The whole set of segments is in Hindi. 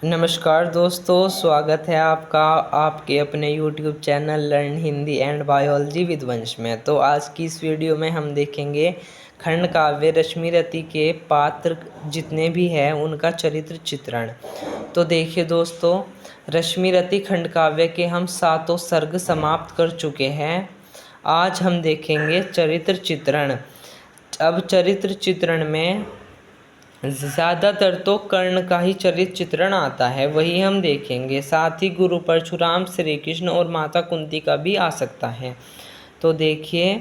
नमस्कार दोस्तों, स्वागत है आपका आपके अपने YouTube channel learn Hindi and biology with वंश में। तो आज की इस वीडियो में हम देखेंगे खंड काव्य रश्मिरति के पात्र जितने भी हैं उनका चरित्र चित्रण। तो देखिए दोस्तों, रश्मिरति खंड काव्य के हम 7 सर्ग समाप्त कर चुके हैं। आज हम देखेंगे चरित्र चित्रण। अब चरित्र चित्रण में ज़्यादातर तो कर्ण का ही चरित्र चित्रण आता है, वही हम देखेंगे। साथ ही गुरु परशुराम, श्री कृष्ण और माता कुंती का भी आ सकता है। तो देखिए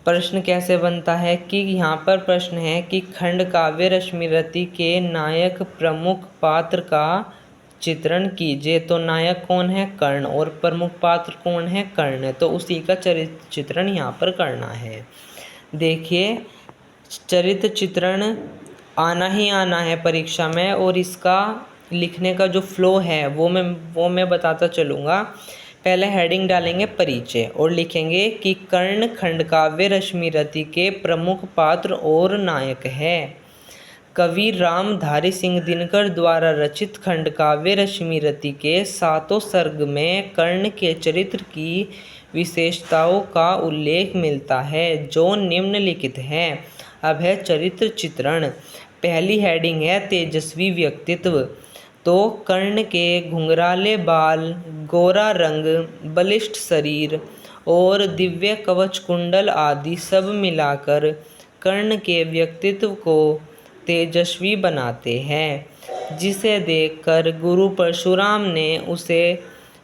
प्रश्न कैसे बनता है कि यहाँ पर प्रश्न है कि खंड काव्य रश्मिरति के नायक प्रमुख पात्र का चित्रण कीजिए। तो नायक कौन है? कर्ण। और प्रमुख पात्र कौन है? कर्ण। तो उसी का चरित्र चित्रण यहाँ पर करना है। देखिए चरित्र चित्रण आना ही आना है परीक्षा में, और इसका लिखने का जो फ्लो है वो मैं बताता चलूँगा। पहले हेडिंग डालेंगे परिचय और लिखेंगे कि कर्ण खंड काव्य रश्मिरति के प्रमुख पात्र और नायक है। कवि रामधारी सिंह दिनकर द्वारा रचित खंड काव्य रश्मिरति के 7 सर्ग में कर्ण के चरित्र की विशेषताओं का उल्लेख मिलता है जो निम्नलिखित है। अब है चरित्र चित्रण। पहली हेडिंग है तेजस्वी व्यक्तित्व। तो कर्ण के घुंघराले बाल, गोरा रंग, बलिष्ठ शरीर और दिव्य कवच कुंडल आदि सब मिलाकर कर्ण के व्यक्तित्व को तेजस्वी बनाते हैं, जिसे देखकर गुरु परशुराम ने उसे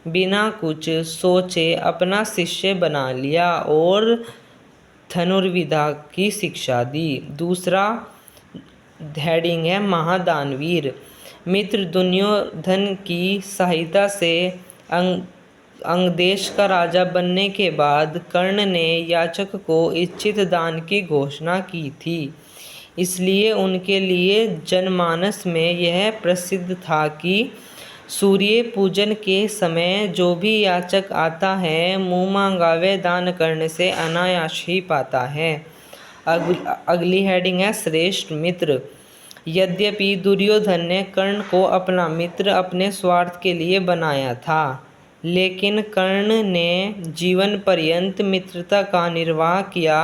बिना कुछ सोचे अपना शिष्य बना लिया और धनुर्विद्या की शिक्षा दी। दूसरा हेडिंग है महादानवीर। मित्र दुर्योधन की सहायता से अंगदेश का राजा बनने के बाद कर्ण ने याचक को इच्छित दान की घोषणा की थी, इसलिए उनके लिए जनमानस में यह प्रसिद्ध था कि सूर्य पूजन के समय जो भी याचक आता है मुँह मांगावे दान करने से अनायास ही पाता है। अगली हेडिंग है श्रेष्ठ मित्र। यद्यपि दुर्योधन ने कर्ण को अपना मित्र अपने स्वार्थ के लिए बनाया था, लेकिन कर्ण ने जीवन पर्यंत मित्रता का निर्वाह किया।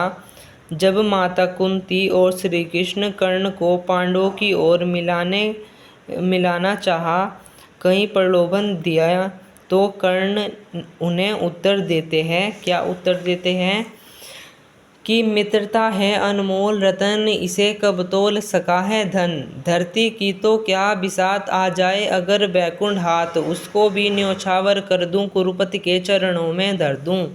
जब माता कुंती और श्री कृष्ण कर्ण को पांडवों की ओर मिलाना चाहा, कहीं प्रलोभन दिया, तो कर्ण उन्हें उत्तर देते हैं। क्या उत्तर देते हैं? कि मित्रता है अनमोल रतन, इसे कब तोल सका है धन। धरती की तो क्या बिसात आ जाए अगर बैकुंठ हाथ, उसको भी न्योछावर कर दूं, कुरुपति के चरणों में धर दूं।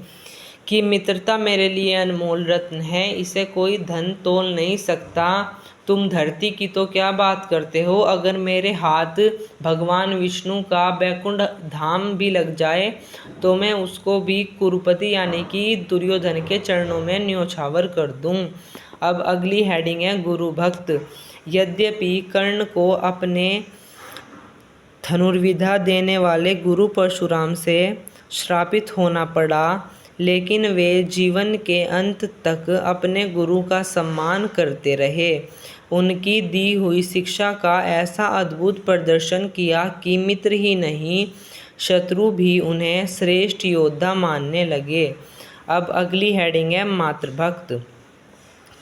कि मित्रता मेरे लिए अनमोल रत्न है, इसे कोई धन तोल नहीं सकता। तुम धरती की तो क्या बात करते हो, अगर मेरे हाथ भगवान विष्णु का बैकुंठ धाम भी लग जाए तो मैं उसको भी कुरुपति यानी कि दुर्योधन के चरणों में न्योछावर कर दूं। अब अगली हेडिंग है गुरु भक्त। यद्यपि कर्ण को अपने धनुर्विद्या देने वाले गुरु परशुराम से श्रापित होना पड़ा, लेकिन वे जीवन के अंत तक अपने गुरु का सम्मान करते रहे। उनकी दी हुई शिक्षा का ऐसा अद्भुत प्रदर्शन किया कि मित्र ही नहीं शत्रु भी उन्हें श्रेष्ठ योद्धा मानने लगे। अब अगली हेडिंग है मातृभक्त।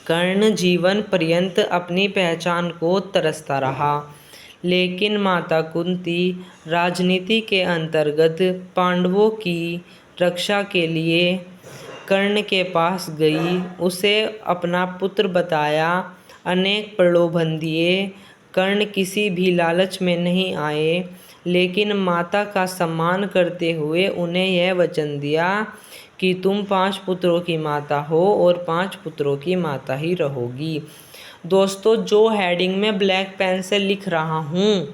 कर्ण जीवन पर्यंत अपनी पहचान को तरसता रहा, लेकिन माता कुंती राजनीति के अंतर्गत पांडवों की रक्षा के लिए कर्ण के पास गई, उसे अपना पुत्र बताया, अनेक प्रलोभन दिए। कर्ण किसी भी लालच में नहीं आए, लेकिन माता का सम्मान करते हुए उन्हें यह वचन दिया कि तुम 5 पुत्रों की माता हो और 5 पुत्रों की माता ही रहोगी। दोस्तों, जो हेडिंग में ब्लैक पेन से लिख रहा हूँ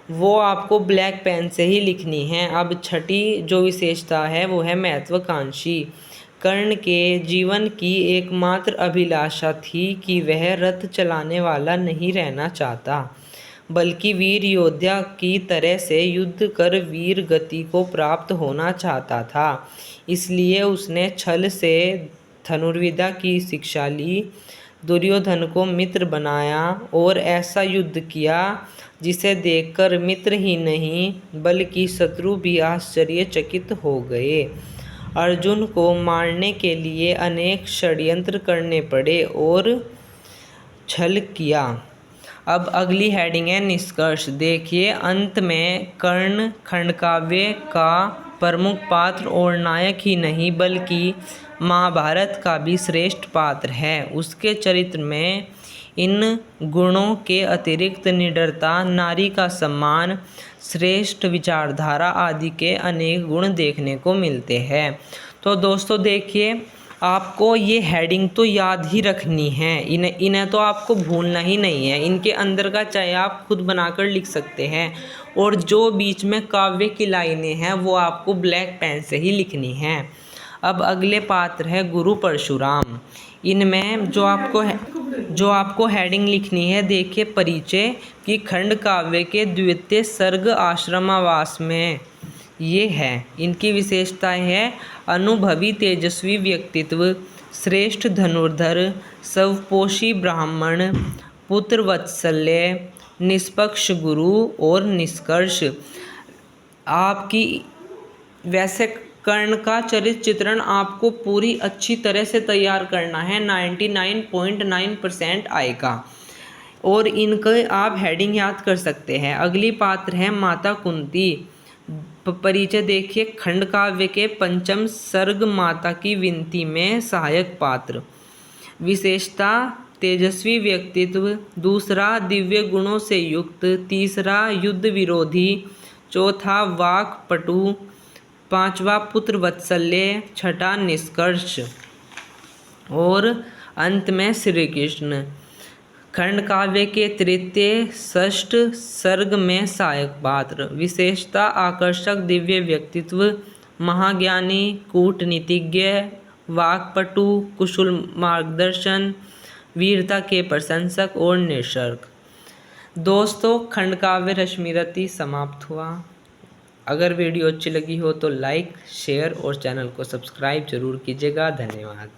वो आपको ब्लैक पेन से ही लिखनी है। अब छठी जो विशेषता है वो है महत्वाकांक्षी। कर्ण के जीवन की एकमात्र अभिलाषा थी कि वह रथ चलाने वाला नहीं रहना चाहता, बल्कि वीर योद्धा की तरह से युद्ध कर वीर गति को प्राप्त होना चाहता था। इसलिए उसने छल से धनुर्विद्या की शिक्षा ली। दुर्योधन को मित्र बनाया और ऐसा युद्ध किया जिसे देखकर मित्र ही नहीं बल्कि शत्रु भी आश्चर्यचकित हो गए। अर्जुन को मारने के लिए अनेक षड्यंत्र करने पड़े और छल किया। अब अगली हेडिंग है निष्कर्ष। देखिए, अंत में कर्ण खंडकाव्य का प्रमुख पात्र और नायक ही नहीं बल्कि महाभारत का भी श्रेष्ठ पात्र है। उसके चरित्र में इन गुणों के अतिरिक्त निडरता, नारी का सम्मान, श्रेष्ठ विचारधारा आदि के अनेक गुण देखने को मिलते हैं। तो दोस्तों देखिए, आपको ये हेडिंग तो याद ही रखनी है, इन्हें तो आपको भूलना ही नहीं है। इनके अंदर का चाहे आप खुद बनाकर लिख सकते हैं और जो बीच में काव्य की लाइनें हैं वो आपको ब्लैक पेन से ही लिखनी हैं। अब अगले पात्र है गुरु परशुराम। इनमें जो आपको हेडिंग लिखनी है, देखिए, परिचय की खंड काव्य के द्वितीय सर्ग आश्रमावास में ये है। इनकी विशेषताएं हैं अनुभवी तेजस्वी व्यक्तित्व, श्रेष्ठ धनुर्धर, स्वपोषी ब्राह्मण, पुत्र वात्सल्य, निष्पक्ष गुरु और निष्कर्ष। आपकी वैसे कर्ण का चरित्र चित्रण आपको पूरी अच्छी तरह से तैयार करना है, 99.9% आएगा और इनके आप हेडिंग याद कर सकते हैं। अगली पात्र है माता कुंती। परिचय देखिए, खंड काव्य के पंचम सर्ग माता की विनती में सहायक पात्र। विशेषता तेजस्वी व्यक्तित्व, दूसरा दिव्य गुणों से युक्त, तीसरा युद्ध विरोधी, चौथा वाक पटु, पांचवा पुत्र वात्सल्य, छठा निष्कर्ष और अंत में श्री कृष्ण। खंड काव्य के तृतीय षष्ठ सर्ग में सहायक पात्र। विशेषता आकर्षक दिव्य व्यक्तित्व, महाज्ञानी, कूटनीतिज्ञ, वाक्पटु, कुशल मार्गदर्शन, वीरता के प्रशंसक और निसर्ग। दोस्तों, खंड काव्य रश्मिरति समाप्त हुआ। अगर वीडियो अच्छी लगी हो तो लाइक, शेयर और चैनल को सब्सक्राइब जरूर कीजिएगा। धन्यवाद।